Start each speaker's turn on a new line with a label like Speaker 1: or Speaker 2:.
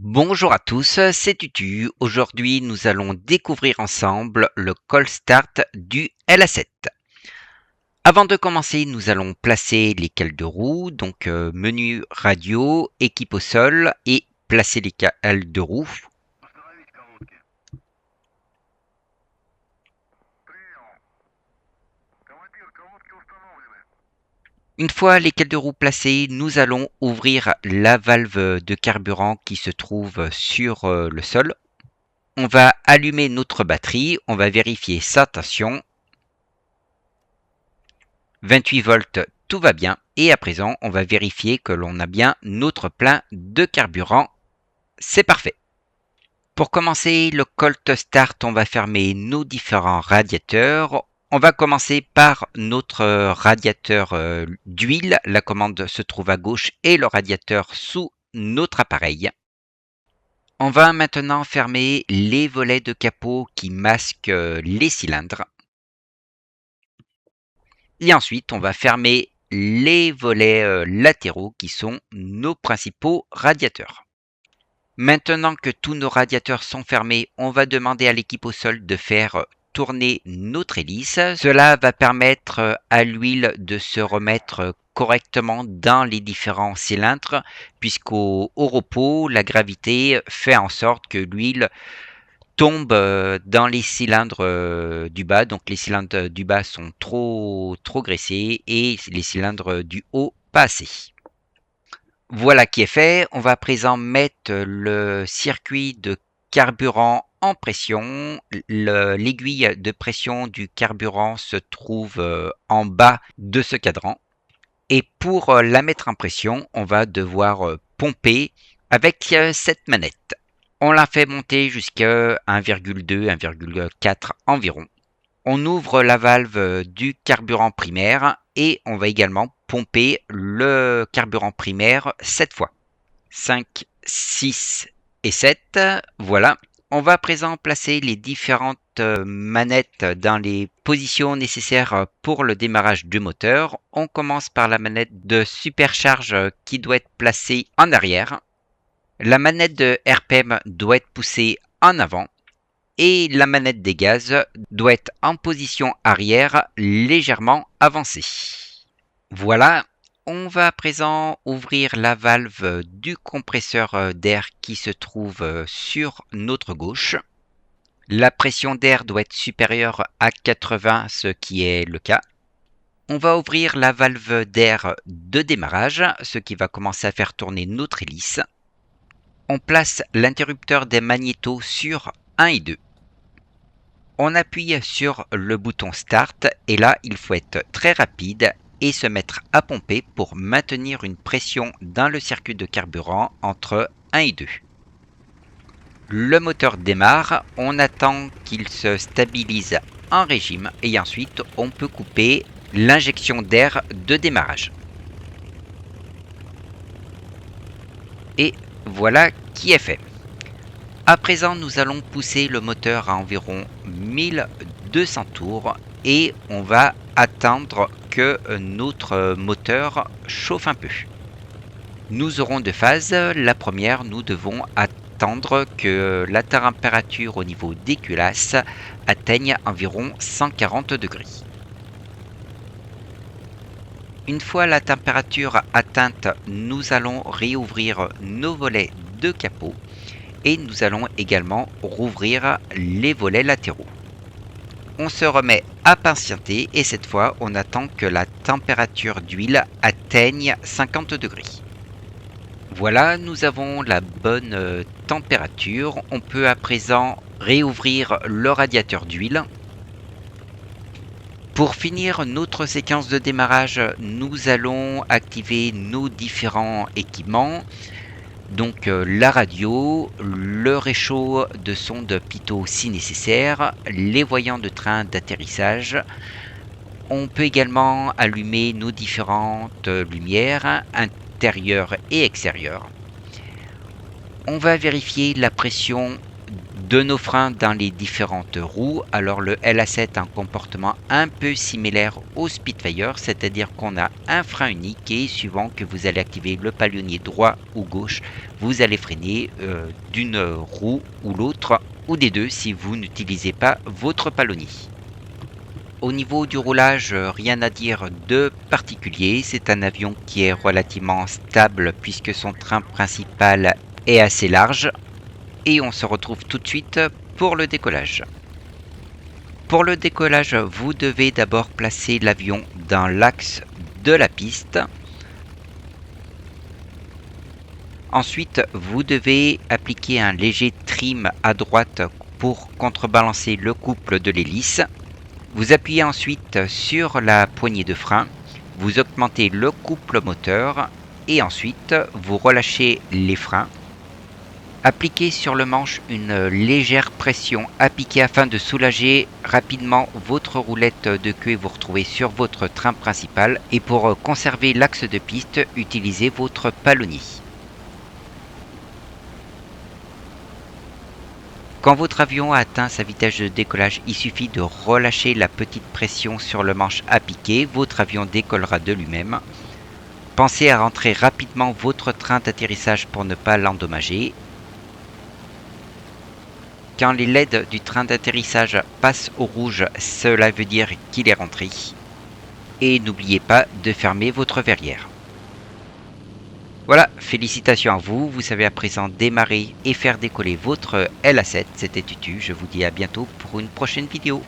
Speaker 1: Bonjour à tous, c'est Tutu. Aujourd'hui, nous allons découvrir ensemble le call start du LA7. Avant de commencer, nous allons placer les cales de roue, donc menu radio, équipe au sol et placer les cales de roue. Une fois les cales de roue placées, nous allons ouvrir la valve de carburant qui se trouve sur le sol. On va allumer notre batterie, on va vérifier sa tension. 28 volts, tout va bien. Et à présent, on va vérifier que l'on a bien notre plein de carburant. C'est parfait. Pour commencer le cold start, on va fermer nos différents radiateurs. On va commencer par notre radiateur d'huile. La commande se trouve à gauche et le radiateur sous notre appareil. On va maintenant fermer les volets de capot qui masquent les cylindres. Et ensuite, on va fermer les volets latéraux qui sont nos principaux radiateurs. Maintenant que tous nos radiateurs sont fermés, on va demander à l'équipe au sol de faire tourner notre hélice. Cela va permettre à l'huile de se remettre correctement dans les différents cylindres, puisqu'au repos, la gravité fait en sorte que l'huile tombe dans les cylindres du bas. Donc les cylindres du bas sont trop graissés et les cylindres du haut pas assez. Voilà qui est fait. On va à présent mettre le circuit de carburant en pression. L'aiguille de pression du carburant se trouve en bas de ce cadran. Et pour la mettre en pression, on va devoir pomper avec cette manette. On la fait monter jusqu'à 1,2, 1,4 environ. On ouvre la valve du carburant primaire et on va également pomper le carburant primaire 7 fois. 5, 6 et 7. Voilà. On va à présent placer les différentes manettes dans les positions nécessaires pour le démarrage du moteur. On commence par la manette de supercharge qui doit être placée en arrière. La manette de RPM doit être poussée en avant et la manette des gaz doit être en position arrière légèrement avancée. Voilà, on va à présent ouvrir la valve du compresseur d'air qui se trouve sur notre gauche. La pression d'air doit être supérieure à 80, ce qui est le cas. On va ouvrir la valve d'air de démarrage, ce qui va commencer à faire tourner notre hélice. On place l'interrupteur des magnétos sur 1 et 2. On appuie sur le bouton Start et là, il faut être très rapide et se mettre à pomper pour maintenir une pression dans le circuit de carburant entre 1 et 2. Le moteur démarre, on attend qu'il se stabilise en régime et ensuite on peut couper l'injection d'air de démarrage. Et voilà qui est fait. À présent, nous allons pousser le moteur à environ 1200 tours et on va attendre que notre moteur chauffe un peu. Nous aurons deux phases. La première, nous devons attendre que la température au niveau des culasses atteigne environ 140 degrés. Une fois la température atteinte, nous allons réouvrir nos volets de capot et nous allons également rouvrir les volets latéraux. On se remet à patienter et cette fois on attend que la température d'huile atteigne 50 degrés. Voilà, nous avons la bonne température. On peut à présent réouvrir le radiateur d'huile. Pour finir notre séquence de démarrage, nous allons activer nos différents équipements. Donc la radio, le réchaud de sonde pitot si nécessaire, les voyants de train d'atterrissage. On peut également allumer nos différentes lumières intérieures et extérieures. On va vérifier la pression de nos freins dans les différentes roues. Alors le LA7 a un comportement un peu similaire au Spitfire, c'est-à-dire qu'on a un frein unique et suivant que vous allez activer le palonnier droit ou gauche, vous allez freiner d'une roue ou l'autre ou des deux si vous n'utilisez pas votre palonnier. Au niveau du roulage, rien à dire de particulier, c'est un avion qui est relativement stable puisque son train principal est assez large. Et on se retrouve tout de suite pour le décollage. Pour le décollage, vous devez d'abord placer l'avion dans l'axe de la piste. Ensuite, vous devez appliquer un léger trim à droite pour contrebalancer le couple de l'hélice. Vous appuyez ensuite sur la poignée de frein, vous augmentez le couple moteur et ensuite vous relâchez les freins. Appliquez sur le manche une légère pression appliquée afin de soulager rapidement votre roulette de queue et vous retrouver sur votre train principal. Et pour conserver l'axe de piste, utilisez votre palonnier. Quand votre avion a atteint sa vitesse de décollage, il suffit de relâcher la petite pression sur le manche appliqué. Votre avion décollera de lui-même. Pensez à rentrer rapidement votre train d'atterrissage pour ne pas l'endommager. Quand les LED du train d'atterrissage passent au rouge, cela veut dire qu'il est rentré. Et n'oubliez pas de fermer votre verrière. Voilà, félicitations à vous, vous savez à présent démarrer et faire décoller votre LA7. C'était Tutu, je vous dis à bientôt pour une prochaine vidéo.